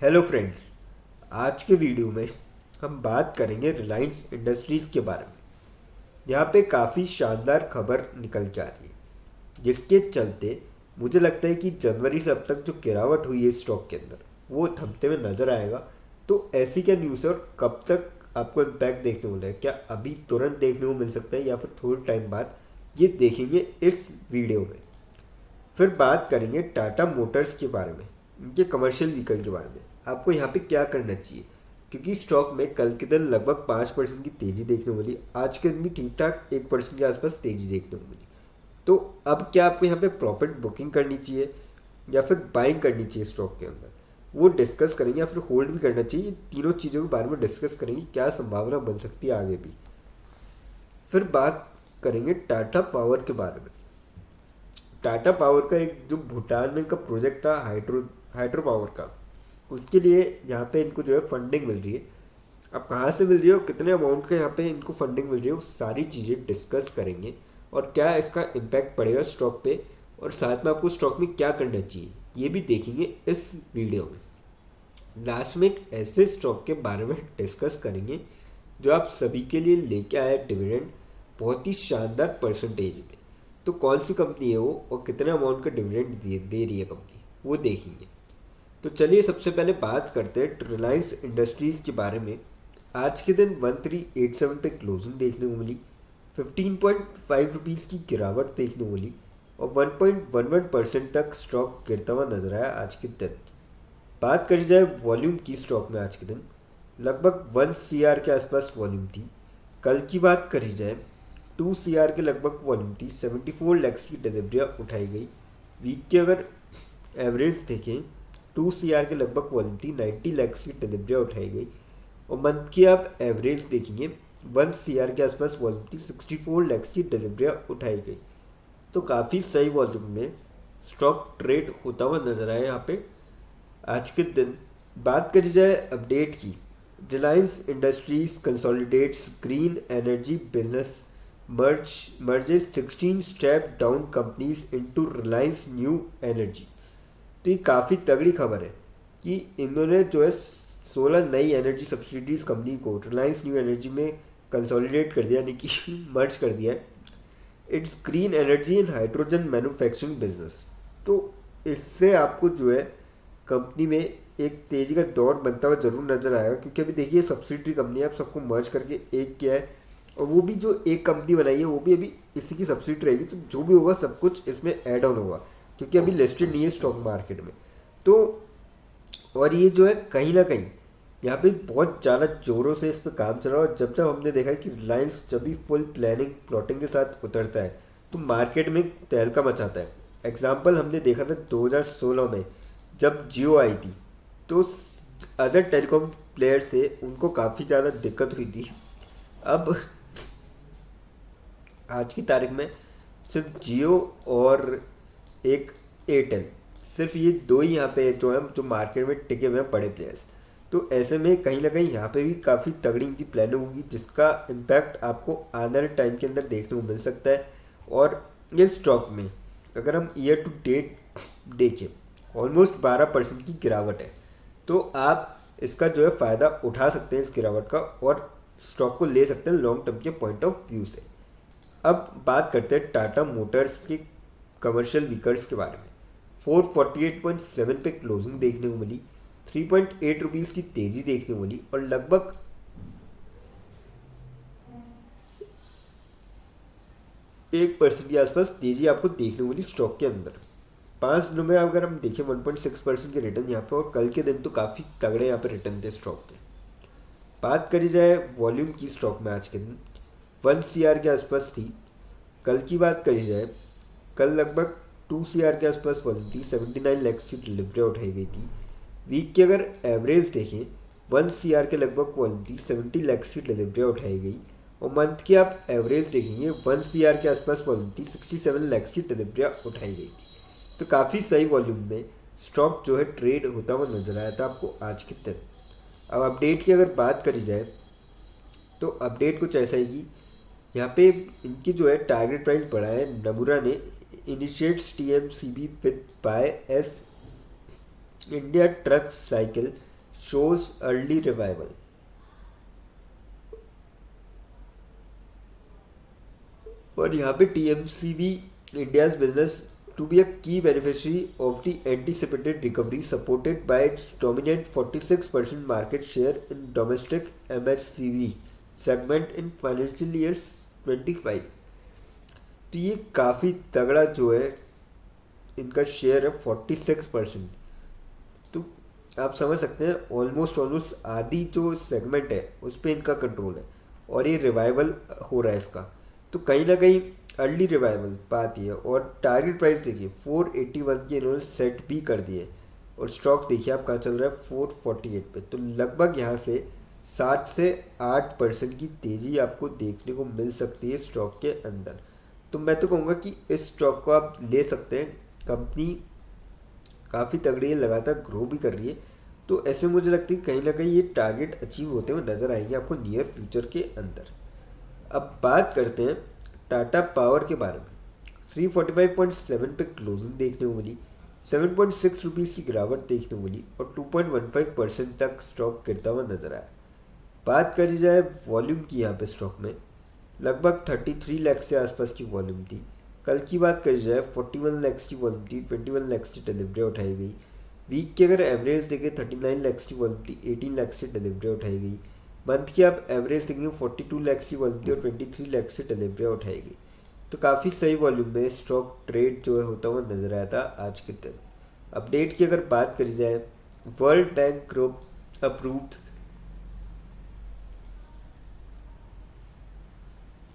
Hello friends. आज के video में हम बात करेंगे रिलायंस इंडस्ट्रीज़ के बारे में। यहाँ पे काफ़ी शानदार खबर निकल के आ रही है, जिसके चलते मुझे लगता है कि जनवरी से अब तक जो गिरावट हुई है स्टॉक के अंदर वो थमते हुए नज़र आएगा। तो ऐसी क्या न्यूज़ है और कब तक आपको इम्पैक्ट देखने को मिलेगा, क्या अभी तुरंत देखने को मिल सकता है या फिर थोड़े टाइम बाद, ये देखेंगे इस वीडियो में। फिर बात करेंगे टाटा मोटर्स के बारे में, इनके कमर्शियल व्हीकल के बारे में। आपको यहाँ पे क्या करना चाहिए, क्योंकि स्टॉक में कल के दिन लगभग 5% की तेज़ी देखने को मिली, आज के दिन भी ठीक ठाक 1% के आसपास तेज़ी देखने को मिली। तो अब क्या आपको यहाँ पे प्रॉफिट बुकिंग करनी चाहिए या फिर बाइंग करनी चाहिए स्टॉक के अंदर, वो डिस्कस करेंगे, या फिर होल्ड भी करना चाहिए। तीनों चीज़ों के बारे में डिस्कस करेंगे, क्या संभावना बन सकती है आगे भी। फिर बात करेंगे टाटा पावर के बारे में। टाटा पावर का एक जो भूटान में इनका प्रोजेक्ट था हाइड्रो हाइड्रो पावर का, उसके लिए यहाँ पे इनको जो है फंडिंग मिल रही है। अब कहाँ से मिल रही है और कितने अमाउंट का यहाँ पे इनको फंडिंग मिल रही है, वो सारी चीज़ें डिस्कस करेंगे और क्या इसका इम्पैक्ट पड़ेगा स्टॉक पे, और साथ में आपको स्टॉक में क्या करना चाहिए ये भी देखेंगे इस वीडियो में। लास्ट में एक ऐसे स्टॉक के बारे में डिस्कस करेंगे जो आप सभी के लिए लेके आया डिविडेंड बहुत ही शानदार परसेंटेज में। तो कौन सी कंपनी है वो और कितने अमाउंट का डिविडेंड दे रही है कंपनी, वो देखेंगे। तो चलिए सबसे पहले बात करते हैं रिलायंस इंडस्ट्रीज़ के बारे में। आज के दिन 1387 पे क्लोजिंग देखने को मिली, 15.5 रुपीज़ की गिरावट देखने को मिली और 1.11% तक स्टॉक गिरता हुआ नजर आया आज के दिन। बात करी जाए वॉल्यूम की स्टॉक में, आज के दिन लगभग 1 CR के आसपास वॉल्यूम थी। कल की बात करी जाए 2 CR के लगभग वॉल्यूम थी, 74 लैक्स की डिलीवरियाँ उठाई गई। वीक के अगर एवरेज देखें 2 CR के लगभग वॉल्यूम थी, 90 लैक्स की डिलीवरियाँ उठाई गई। और मंथ की आप एवरेज देखेंगे 1 CR के आसपास वॉल्यूम थी, 64 लैक्स की डिलीवरियाँ उठाई गई। तो काफ़ी सही वॉल्यूम में स्टॉक ट्रेड होता हुआ नजर आया यहाँ पे आज के दिन। बात करी जाए अपडेट की, Reliance industries consolidates green energy business, merges 16 step down companies into Reliance new energy. तो ये काफ़ी तगड़ी खबर है कि इन्होंने जो है 16 नई एनर्जी सब्सिडीज कंपनी को रिलायंस न्यू एनर्जी में कंसोलिडेट कर दिया, यानी कि मर्ज कर दिया है। It's green energy and hydrogen manufacturing business. तो इससे आपको जो है कंपनी में एक तेज़ी का दौर बनता हुआ जरूर नजर आएगा, क्योंकि अभी देखिए सब्सिडरी कंपनी है, आप सबको मर्ज करके एक किया है, और वो भी जो एक कंपनी बनाई है वो भी अभी इसी की सब्सिडी रहेगी। तो जो भी होगा सब कुछ इसमें ऐड ऑन होगा, क्योंकि अभी लिस्टेड नहीं है स्टॉक मार्केट में। तो और ये जो है कहीं ना कहीं यहाँ पे बहुत ज़्यादा जोरों से इस पर काम चल रहा है। और जब जब हमने देखा है कि रिलायंस जब भी फुल प्लानिंग प्लॉटिंग के साथ उतरता है तो मार्केट में तहलका मचाता है। एग्जाम्पल हमने देखा था 2016 में जब जियो आई थी, तो अदर टेलीकॉम प्लेयर से उनको काफ़ी ज़्यादा दिक्कत हुई थी। अब आज की तारीख में सिर्फ जियो और एक एयरटेल, सिर्फ ये दो ही यहाँ पे जो है जो मार्केट में टिके हुए हैं बड़े प्लेयर्स। तो ऐसे में कहीं ना कहीं यहाँ पे भी काफ़ी तगड़ी इनकी प्लानिंग होगी, जिसका इम्पैक्ट आपको आने वाले टाइम के अंदर देखने को मिल सकता है। और इस स्टॉक में अगर हम ईयर टू डेट देखें, ऑलमोस्ट 12% की गिरावट है। तो आप इसका जो है फ़ायदा उठा सकते हैं इस गिरावट का, और स्टॉक को ले सकते हैं लॉन्ग टर्म के पॉइंट ऑफ व्यू से। अब बात करते हैं टाटा मोटर्स के कमर्शियल व्हीकल्स के बारे में। 448.7 पे क्लोजिंग देखने को मिली, 3.8 रुपीज़ की तेज़ी देखने को मिली और लगभग 1% के आसपास तेज़ी आपको देखने को मिली स्टॉक के अंदर। 5 दिनों में अगर हम देखें 1.6% के रिटर्न यहाँ पे, और कल के दिन तो काफ़ी तगड़े यहाँ पे रिटर्न थे स्टॉक के। बात करी जाए वॉल्यूम की स्टॉक में, आज के दिन 1 CR के आसपास थी। कल की बात करी जाए, कल लगभग 2 CR के आसपास वॉल्यूम थी, 79 लैक्स की डिलीवरी उठाई गई थी। वीक की अगर एवरेज देखें 1 CR के लगभग वॉल्यूम थी, 70 लैक्स की डिलीवरी उठाई गई। और मंथ की आप एवरेज देखेंगे 1 CR के आसपास वॉल्यूम थी, 67 लैक्स की डिलीवरियाँ उठाई गई थी। तो काफ़ी सही वॉल्यूम में स्टॉक जो है ट्रेड होता हुआ नजर आया था आपको आज के दिन। अब अपडेट की अगर बात करी जाए तो अपडेट कुछ ऐसा ही कि यहाँ पे इनकी जो है टारगेट प्राइस बढ़ा है। नमूरा ने initiates TMCB with by S India truck cycle shows early revival. और यहाँ पे TMCV India's business to be a key beneficiary of the anticipated recovery, supported by its dominant 46% market share in domestic MHCV segment in financial year 25। तो ये काफ़ी तगड़ा जो है इनका शेयर है 46%। तो आप समझ सकते हैं ऑलमोस्ट ऑलमोस्ट आधी जो सेगमेंट है उस पर इनका कंट्रोल है और ये रिवाइवल हो रहा है इसका। तो कहीं ना कहीं अर्ली रिवाइवल पाती है। और टारगेट प्राइस देखिए 481 के इन्होंने सेट भी कर दिए और स्टॉक देखिए आप कहाँ चल रहा है 448 पे। तो लगभग यहाँ से 7 से 8% की तेज़ी आपको देखने को मिल सकती है स्टॉक के अंदर। तो मैं तो कहूँगा कि इस स्टॉक को आप ले सकते हैं। कंपनी काफ़ी तगड़ी है, लगातार ग्रो भी कर रही है। तो ऐसे मुझे लगता है कहीं ना कहीं ये टारगेट अचीव होते हुए नज़र आएंगे आपको नियर फ्यूचर के अंदर। अब बात करते हैं टाटा पावर के बारे में। 345.7 पे क्लोजिंग देखने को मिली, 7.6 रुपीज़ की गिरावट देखने को मिली और 2.15% तक स्टॉक गिरता हुआ नजर आया। बात करी जाए वॉल्यूम की, यहाँ पे स्टॉक में लगभग 33 लाख से आसपास की वॉल्यूम थी। कल की बात करी जाए 41 लाख की वॉल्यूम थी, 21 लाख की डिलीवरी उठाई गई। वीक की अगर एवरेज देखें 39 लाख की वॉल्यूम थी, 18 लाख से डिलीवरी उठाई गई। मंथ की आप एवरेज देखेंगे 42 लाख की वॉल्यूम थी और 23 लाख से डिलीवरी उठाई गई। तो काफ़ी सही वॉल्यूम में स्टॉक ट्रेड जो है होता हुआ नजर आया था आज के दिन। अपडेट की अगर बात करी जाए, world bank group approved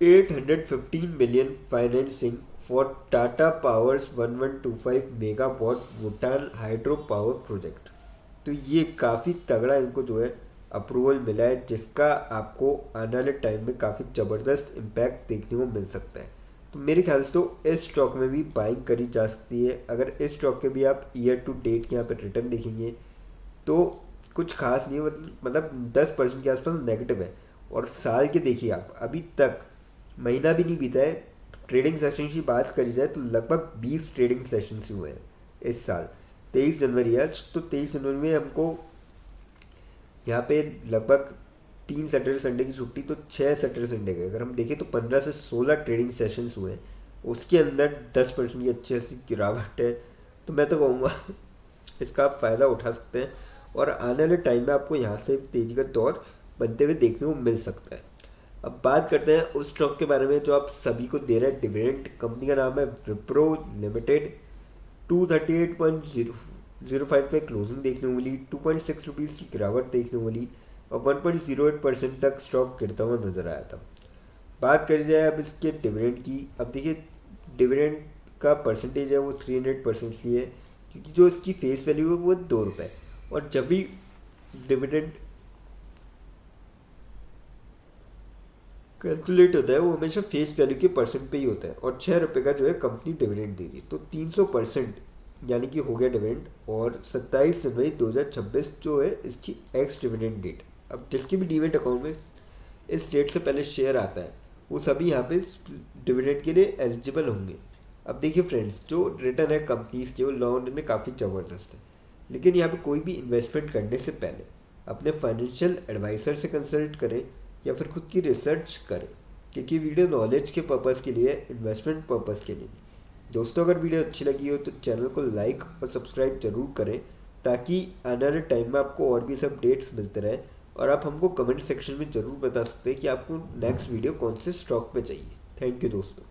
815 million financing for Tata powers 1125 megawatt Bhutan hydro power project. तो ये काफ़ी तगड़ा इनको जो है अप्रूवल मिला है, जिसका आपको आने वाले टाइम में काफ़ी ज़बरदस्त इम्पैक्ट देखने को मिल सकता है। तो मेरे ख्याल से तो इस स्टॉक में भी बाइंग करी जा सकती है। अगर इस स्टॉक के भी आप ईयर टू डेट के यहाँ पे रिटर्न देखेंगे तो कुछ खास नहीं है, मतलब 10% के आसपास नेगेटिव है। और साल के देखिए आप, अभी तक महीना भी नहीं बीता है, ट्रेडिंग सेशन की बात करी जाए तो लगभग 20 ट्रेडिंग सेशंस हुए हैं इस साल। 23 जनवरी आज, तो 23 जनवरी में हमको यहाँ पे लगभग 3 सैटरडे संडे की छुट्टी, तो 6 सैटरडे संडे के अगर हम देखें तो 15 से 16 ट्रेडिंग सेशंस हुए हैं। उसके अंदर 10% की अच्छी खासी गिरावट है। तो मैं तो कहूँगा इसका आप फ़ायदा उठा सकते हैं और आने वाले टाइम में आपको यहाँ से तेजी का दौर बनते हुए देखने को मिल सकता है। अब बात करते हैं उस स्टॉक के बारे में जो आप सभी को दे रहा है डिविडेंड। कंपनी का नाम है विप्रो लिमिटेड। 238.05 पे क्लोजिंग देखने को मिली, 2.6 रुपीज़ की गिरावट देखने को मिली और 1.08% तक स्टॉक गिरता हुआ नजर आया था। बात करी जाए अब इसके डिविडेंड की, अब देखिए डिविडेंड का परसेंटेज है वो 300% की है, क्योंकि जो इसकी फेस वैल्यू है वो 2 रुपये। और जब भी डिविडेंड कैलकुलेट होता है वो हमेशा फेस वैल्यू के परसेंट पे ही होता है। और 6 रुपये का जो है कंपनी डिविडेंड दे रही है, तो 300% यानी कि हो गया डिविडेंड। और 27 जनवरी 2026 जो है इसकी एक्स डिविडेंड डेट। अब जिसके भी डीमेट अकाउंट में इस डेट से पहले शेयर आता है वो सभी यहाँ पे डिविडेंड के लिए एलिजिबल होंगे। अब देखिए फ्रेंड्स, जो रिटर्न है कंपनीज के वो लॉन्ग रन में काफ़ी ज़बरदस्त है, लेकिन यहाँ पे कोई भी इन्वेस्टमेंट करने से पहले अपने फाइनेंशियल एडवाइज़र से कंसल्ट करें या फिर खुद की रिसर्च करें, क्योंकि वीडियो नॉलेज के पर्पज़ के लिए, इन्वेस्टमेंट पर्पज़ के लिए नहीं। दोस्तों, अगर वीडियो अच्छी लगी हो तो चैनल को लाइक और सब्सक्राइब जरूर करें, ताकि आने वाले टाइम में आपको और भी सब अपडेट्स मिलते रहे। और आप हमको कमेंट सेक्शन में ज़रूर बता सकते हैं कि आपको नेक्स्ट वीडियो कौन से स्टॉक पे चाहिए। थैंक यू दोस्तों।